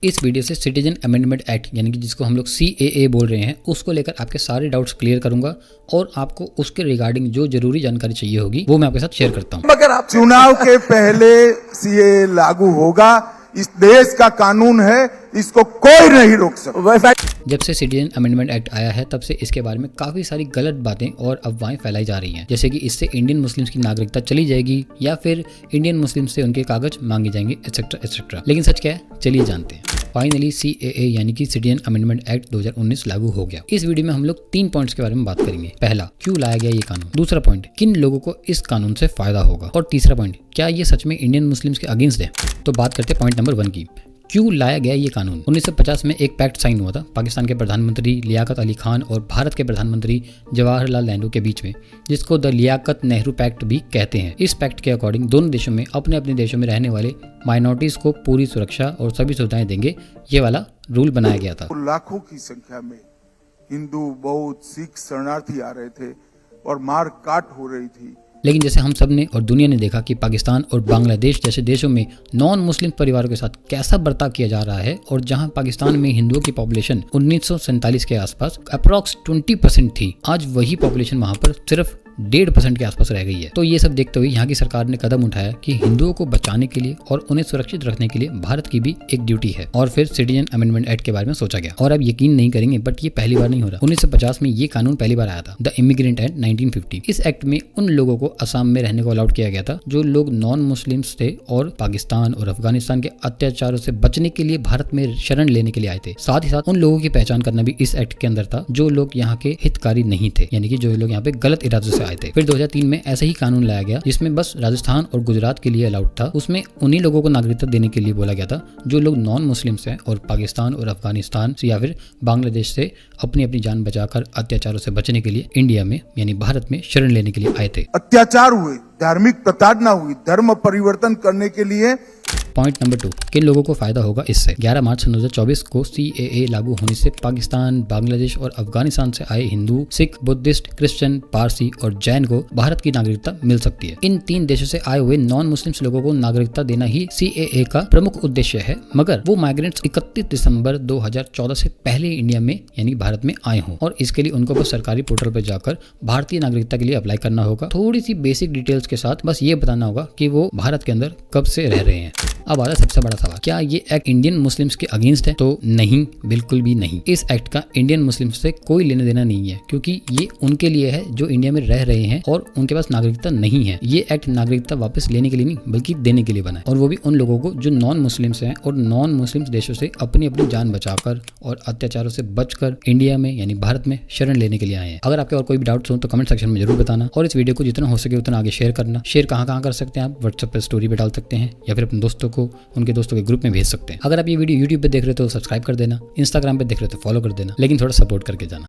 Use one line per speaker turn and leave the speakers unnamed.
इस वीडियो से citizen amendment act यानी कि जिसको हम लोग CAA बोल रहे हैं उसको लेकर आपके सारे डाउट्स क्लियर करूंगा और आपको उसके रिगार्डिंग जो जरूरी जानकारी चाहिए होगी वो मैं आपके साथ शेयर करता हूं।
मगर आप चुनाव के पहले CAA लागू होगा, इस देश का कानून है, इसको कोई नहीं रोक सकता।
जब से सिटीजन अमेंडमेंट एक्ट आया है तब से इसके बारे में काफी सारी गलत बातें और अफवाहें फैलाई जा रही हैं, जैसे कि इससे इंडियन मुस्लिम्स की नागरिकता चली जाएगी या फिर इंडियन मुस्लिम्स से उनके कागज मांगे जाएंगे एटसेट्रा एटसेट्रा। लेकिन सच क्या है, चलिए जानते हैं। फाइनली CAA यानी कि सिटीजन अमेंडमेंट एक्ट 2019 लागू हो गया। इस वीडियो में हम लोग 3 पॉइंट्स के बारे में बात करेंगे। पहला, क्यों लाया गया ये कानून। दूसरा पॉइंट, किन लोगों को इस कानून से फायदा होगा। और तीसरा पॉइंट, क्या ये सच में इंडियन मुस्लिम्स के अगेंस्ट है। तो बात करते हैं पॉइंट नंबर 1 की, क्यों लाया गया ये कानून। 1950 में एक पैक्ट साइन हुआ था पाकिस्तान के प्रधानमंत्री लियाकत अली खान और भारत के प्रधानमंत्री जवाहरलाल नेहरू के बीच में, जिसको द लियाकत नेहरू पैक्ट भी कहते हैं। इस पैक्ट के अकॉर्डिंग दोनों देशों में अपने अपने देशों में रहने वाले माइनॉरिटीज को पूरी सुरक्षा और सभी सुविधाएं देंगे, ये वाला रूल बनाया गया था।
लाखों की संख्या में हिंदू, बौद्ध, सिख शरणार्थी आ रहे थे और मार काट हो रही थी।
लेकिन जैसे हम सब ने और दुनिया ने देखा कि पाकिस्तान और बांग्लादेश जैसे देशों में नॉन मुस्लिम परिवारों के साथ कैसा बर्ताव किया जा रहा है, और जहां पाकिस्तान में हिंदुओं की पॉपुलेशन 1947 के आसपास अप्रॉक्स 20% थी, आज वही पॉपुलेशन वहां पर सिर्फ 1.5% के आसपास रह गई है। तो ये सब देखते हुए यहाँ की सरकार ने कदम उठाया कि हिंदुओं को बचाने के लिए और उन्हें सुरक्षित रखने के लिए भारत की भी एक ड्यूटी है, और फिर सिटीजन अमेंडमेंट एक्ट के बारे में सोचा गया। और आप यकीन नहीं करेंगे बट ये पहली बार नहीं हो रहा। 1950 में ये कानून पहली बार आया था, द इमिग्रेंट एक्ट 1950। इस एक्ट में उन लोगों को असम में रहने को अलाउड किया गया था जो लोग नॉन मुस्लिम्स थे और पाकिस्तान और अफगानिस्तान के अत्याचारों से बचने के लिए भारत में शरण लेने के लिए आए थे। साथ ही साथ उन लोगों की पहचान करना भी इस एक्ट के अंदर था जो लोग यहाँ के हितकारी नहीं थे, यानी कि जो लोग यहाँ पे गलत इरादे से आए थे। फिर 2003 में ऐसा ही कानून लाया गया जिसमें बस राजस्थान और गुजरात के लिए अलाउड था। उसमें उन्हीं लोगों को नागरिकता देने के लिए बोला गया था जो लोग नॉन मुस्लिम्स हैं और पाकिस्तान और अफगानिस्तान से या फिर बांग्लादेश से अपनी अपनी जान बचाकर अत्याचारों से बचने के लिए इंडिया में यानी भारत में शरण लेने के लिए आए थे।
अत्याचार हुए, धार्मिक प्रताड़ना हुई, धर्म परिवर्तन करने के लिए।
पॉइंट नंबर 2, किन लोगों को फायदा होगा इससे। 11 मार्च 2024 को CAA लागू होने से पाकिस्तान, बांग्लादेश और अफगानिस्तान से आए हिंदू, सिख, बुद्धिस्ट, क्रिश्चियन, पारसी और जैन को भारत की नागरिकता मिल सकती है। इन 3 देशों से आए हुए नॉन मुस्लिम्स लोगों को नागरिकता देना ही CAA का प्रमुख उद्देश्य है, मगर वो माइग्रेंट्स 31 दिसंबर 2014 से पहले इंडिया में यानी भारत में आए हों, और इसके लिए उनको बस सरकारी पोर्टल पर जाकर भारतीय नागरिकता के लिए अप्लाई करना होगा। थोड़ी सी बेसिक डिटेल्स के साथ बस ये बताना होगा कि वो भारत के अंदर कब से रह रहे हैं। अब आता है सबसे बड़ा सवाल, क्या ये एक्ट इंडियन मुस्लिम्स के अगेंस्ट है। तो नहीं, बिल्कुल भी नहीं। इस एक्ट का इंडियन मुस्लिम्स से कोई लेना देना नहीं है, क्योंकि ये उनके लिए है जो इंडिया में रह रहे हैं और उनके पास नागरिकता नहीं है। ये एक्ट नागरिकता वापस लेने के लिए नहीं बल्कि देने के लिए बना है, और वो भी उन लोगों को जो नॉन मुस्लिम्स हैं और नॉन मुस्लिम्स देशों से अपनी अपनी जान बचाकर और अत्याचारों से बचकर इंडिया में यानी भारत में शरण लेने के लिए आए हैं। अगर आपके और कोई भी डाउट्स हो तो कमेंट सेक्शन में जरूर बताना, और इस वीडियो को जितना हो सके उतना आगे शेयर करना। शेयर कहाँ कर सकते हैं आप, व्हाट्सएप पर स्टोरी पे डाल सकते हैं या फिर अपने दोस्तों को उनके दोस्तों के ग्रुप में भेज सकते हैं। अगर आप ये वीडियो YouTube पे देख रहे हो तो सब्सक्राइब कर देना, इंस्टाग्राम पे देख रहे हो तो फॉलो कर देना, लेकिन थोड़ा सपोर्ट करके जाना।